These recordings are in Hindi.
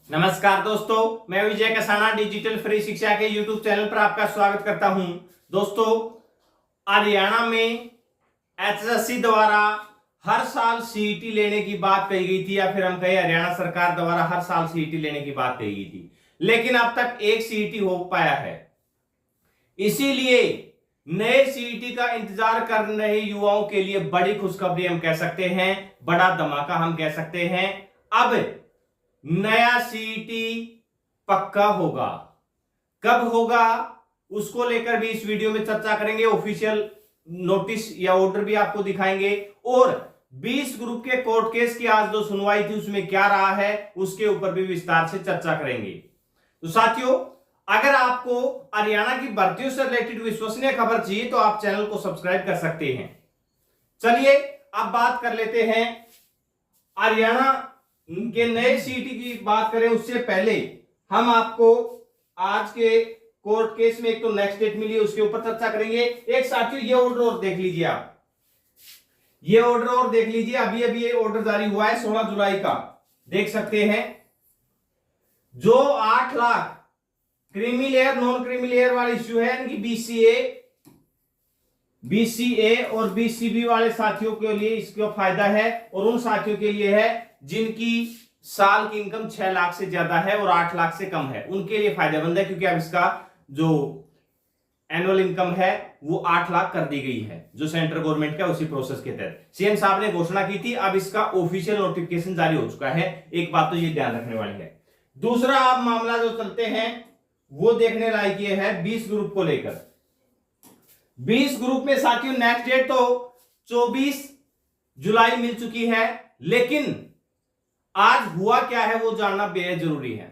नमस्कार दोस्तों, मैं विजय कसाना डिजिटल फ्री शिक्षा के यूट्यूब चैनल पर आपका स्वागत करता हूं। दोस्तों, हरियाणा में एचएसएससी द्वारा हर साल सीईटी लेने की बात कही गई थी, या फिर हम कहें हरियाणा सरकार द्वारा हर साल सीईटी लेने की बात कही गई थी, लेकिन अब तक एक सीईटी हो पाया है। इसीलिए नए सीईटी का इंतजार कर रहे युवाओं के लिए बड़ी खुशखबरी हम कह सकते हैं, बड़ा धमाका हम कह सकते हैं। अब नया सीईटी पक्का होगा। कब होगा उसको लेकर भी इस वीडियो में चर्चा करेंगे। ऑफिशियल नोटिस या ऑर्डर भी आपको दिखाएंगे, और 20 ग्रुप के कोर्ट केस की आज जो सुनवाई थी उसमें क्या रहा है उसके ऊपर भी विस्तार से चर्चा करेंगे। तो साथियों, अगर आपको हरियाणा की भर्तियों से रिलेटेड विश्वसनीय खबर चाहिए तो आप चैनल को सब्सक्राइब कर सकते हैं। चलिए अब बात कर लेते हैं हरियाणा के नए सीईटी की बात करें। उससे पहले हम आपको आज के कोर्ट केस में एक तो नेक्स्ट डेट मिली है, उसके ऊपर चर्चा करेंगे। एक साथियों, ये ऑर्डर और देख लीजिए, आप ये ऑर्डर और देख लीजिए। अभी अभी ये ऑर्डर जारी हुआ है 16 जुलाई का, देख सकते हैं। जो 8 lakh creamy layer non creamy layer वाला इश्यू है, इनकी बीसीए और बीसीबी वाले साथियों के लिए इसका फायदा है, और उन साथियों के लिए है जिनकी साल की इनकम 6 लाख से ज्यादा है और 8 लाख से कम है, उनके लिए फायदेमंद है, क्योंकि अब इसका जो एनुअल इनकम है वो 8 लाख कर दी गई है, जो सेंट्रल गवर्नमेंट का उसी प्रोसेस के तहत सीएम साहब ने घोषणा की थी। अब इसका ऑफिशियल नोटिफिकेशन जारी हो चुका है। एक बात तो ये ध्यान रखने वाली है। दूसरा आप मामला जो चलते हैं वो देखने लायक ये है 20 ग्रुप को लेकर। 20 ग्रुप में साथियों नेक्स्ट डेट तो 24 जुलाई मिल चुकी है, लेकिन आज हुआ क्या है वो जानना बेहद जरूरी है।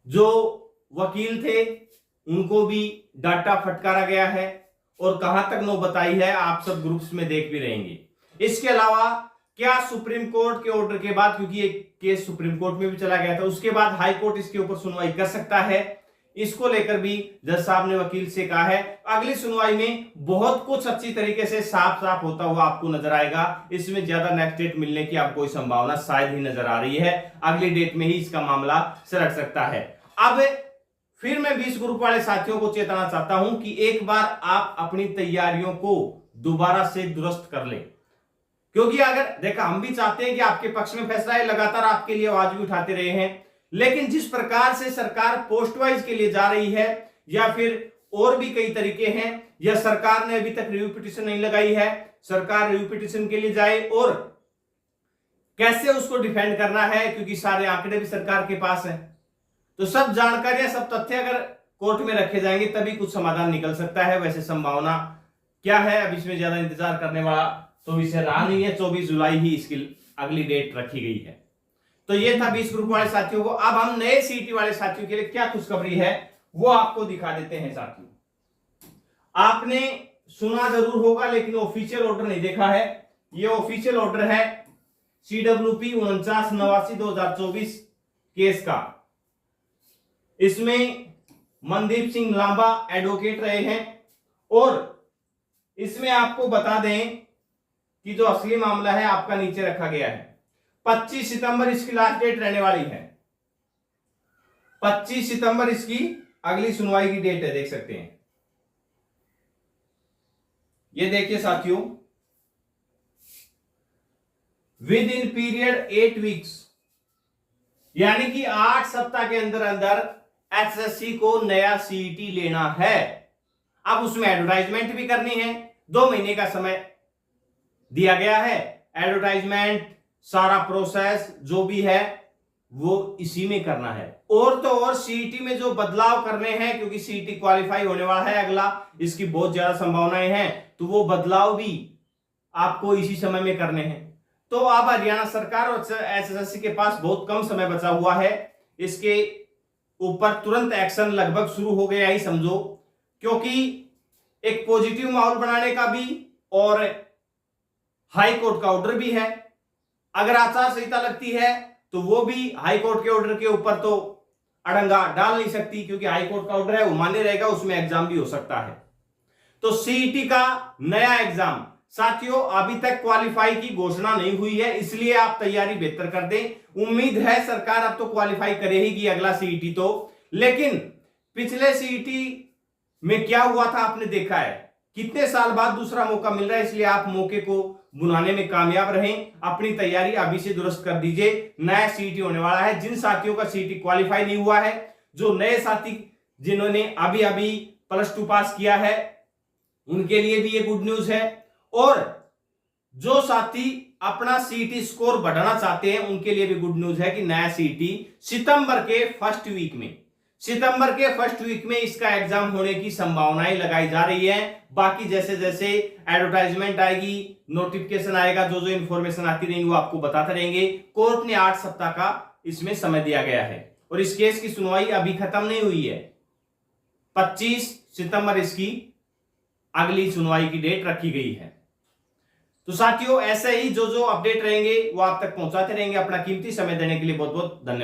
जो वकील थे उनको भी डाटा फटकारा गया है, और कहां तक नौबत आई है आप सब ग्रुप्स में देख भी रहेंगे। इसके अलावा क्या सुप्रीम कोर्ट के ऑर्डर के बाद, क्योंकि एक केस सुप्रीम कोर्ट में भी चला गया था, उसके बाद हाई कोर्ट इसके ऊपर सुनवाई कर सकता है, इसको लेकर भी जज साहब ने वकील से कहा है। अगली सुनवाई में बहुत कुछ अच्छी तरीके से साफ साफ होता हुआ आपको नजर आएगा। इसमें ज्यादा नेक्स्ट डेट मिलने की आपको कोई संभावना शायद ही नजर आ रही है। अगली डेट में ही इसका मामला सरक सकता है। अब फिर मैं 20 ग्रुप वाले साथियों को चेताना चाहता हूं कि एक बार आप अपनी तैयारियों को दोबारा से दुरुस्त कर लें, क्योंकि अगर देखा, हम भी चाहते हैं कि आपके पक्ष में फैसला है, लगातार आपके लिए आवाज भी उठाते रहे हैं, लेकिन जिस प्रकार से सरकार पोस्ट वाइज के लिए जा रही है, या फिर और भी कई तरीके हैं, या सरकार ने अभी तक रिव्यू पिटीशन नहीं लगाई है, सरकार रिव्यू पिटीशन के लिए जाए और कैसे उसको डिफेंड करना है, क्योंकि सारे आंकड़े भी सरकार के पास है। तो सब जानकारियां, सब तथ्य अगर कोर्ट में रखे जाएंगे तभी कुछ समाधान निकल सकता है। वैसे संभावना क्या है, अब इसमें ज्यादा इंतजार करने वाला तो विषय रहा नहीं है। 24 जुलाई ही इसकी अगली डेट रखी गई है। तो ये था 20 ग्रुप वाले साथियों को। अब हम नए सीईटी वाले साथियों के लिए क्या खुशखबरी है वो आपको दिखा देते हैं। साथियों, आपने सुना जरूर होगा लेकिन ऑफिशियल ऑर्डर नहीं देखा है। ये ऑफिशियल ऑर्डर है CWP 49/89/2024 केस का। इसमें मनदीप सिंह लांबा एडवोकेट रहे हैं, और इसमें आपको बता दें कि जो असली मामला है आपका नीचे रखा गया है। 25 सितंबर इसकी लास्ट डेट रहने वाली है। 25 सितंबर इसकी अगली सुनवाई की डेट है, देख सकते हैं। ये देखिए साथियों, विद इन पीरियड 8 वीक्स, यानी कि 8 सप्ताह के अंदर अंदर एचएसएससी को नया सीईटी लेना है। अब उसमें एडवर्टाइजमेंट भी करनी है, 2 महीने का समय दिया गया है। एडवर्टाइजमेंट, सारा प्रोसेस जो भी है वो इसी में करना है। और तो और सीईटी में जो बदलाव करने हैं, क्योंकि सीईटी क्वालिफाई होने वाला है अगला, इसकी बहुत ज्यादा संभावनाएं हैं, तो वो बदलाव भी आपको इसी समय में करने हैं। तो अब हरियाणा सरकार और एचएसएससी के पास बहुत कम समय बचा हुआ है। इसके ऊपर तुरंत एक्शन लगभग शुरू हो गया ही समझो, क्योंकि एक पॉजिटिव माहौल बनाने का भी और हाई कोर्ट का ऑर्डर भी है। अगर आचार संहिता लगती है तो वो भी हाई कोर्ट के ऑर्डर के ऊपर तो अड़ंगा डाल नहीं सकती, क्योंकि हाई कोर्ट का ऑर्डर है वो मान्य रहेगा, उसमें एग्जाम भी हो सकता है। तो सीईटी का नया एग्जाम साथियों अभी तक क्वालिफाई की घोषणा नहीं हुई है, इसलिए आप तैयारी बेहतर कर दें। उम्मीद है सरकार अब तो क्वालिफाई करेगी अगला सीईटी तो। लेकिन पिछले सीईटी में क्या हुआ था आपने देखा है, कितने साल बाद दूसरा मौका मिल रहा है, इसलिए आप मौके को बुलाने में कामयाब रहें। अपनी तैयारी अभी से दुरुस्त कर दीजिए, नया सीईटी होने वाला है। जिन साथियों का सीईटी क्वालिफाई नहीं हुआ है, जो नए साथी जिन्होंने अभी अभी +2 पास किया है, उनके लिए भी ये गुड न्यूज है। और जो साथी अपना सीईटी स्कोर बढ़ाना चाहते हैं, उनके लिए भी गुड न्यूज है कि नया सीईटी सितंबर के फर्स्ट वीक में इसका एग्जाम होने की संभावनाएं लगाई जा रही है। बाकी जैसे जैसे एडवर्टाइजमेंट आएगी, नोटिफिकेशन आएगा, जो जो इंफॉर्मेशन आती रहेंगी वो आपको बताते रहेंगे। कोर्ट ने 8 सप्ताह का इसमें समय दिया गया है और इस केस की सुनवाई अभी खत्म नहीं हुई है। 25 सितंबर इसकी अगली सुनवाई की डेट रखी गई है। तो साथियों ऐसे ही जो जो अपडेट रहेंगे वो आप तक पहुंचाते रहेंगे। अपना कीमती समय देने के लिए बहुत बहुत धन्यवाद।